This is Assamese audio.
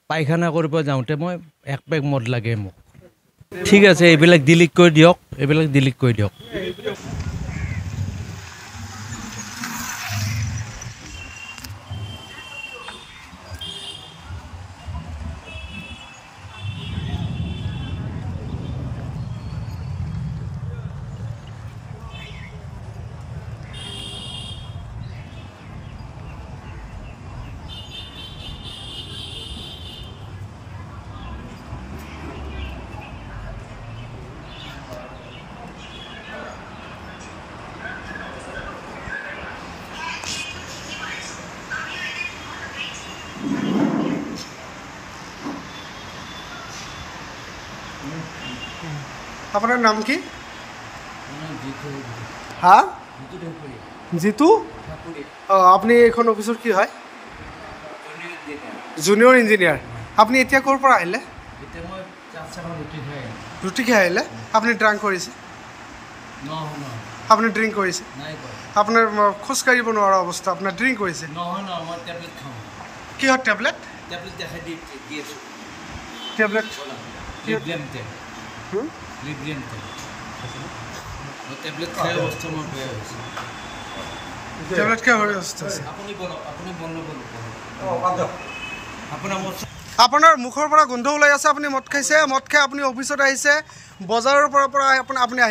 পায়খানা কৰিব যাওঁতে মই এক পেক মদ লাগে মোক ঠিক আছে এইবিলাক ডিলিট কৰি দিয়ক আপনাৰ নাম কি হ্যাঁ জিতু আপনি এখন অফিসৰ কি হয় জুনিয়ৰ ইঞ্জিনিয়াৰ আপনি এতিয়া ক'ৰ পৰা আহিলে ৰুটি খাই আহিলে আপুনি ড্ৰাংক কৰিছে আপুনি ড্ৰিংক কৰিছে আপোনাৰ খোজ কাঢ়িব নোৱাৰা অৱস্থা আপোনাৰ ড্ৰিংক কৰিছে কিহৰ টেবলেট টেবলেট টেবলেট খাই অৱস্থা মোৰ বেয়া হৈছে টেবলেট খাই হৈ অৱস্থা আপোনাৰ মুখৰ পৰা গোন্ধ ওলাই আছে আপুনি মদ খাইছে মদ খাই আপুনি অফিচত আহিছে বজাৰৰ পৰা আপুনি আহিলে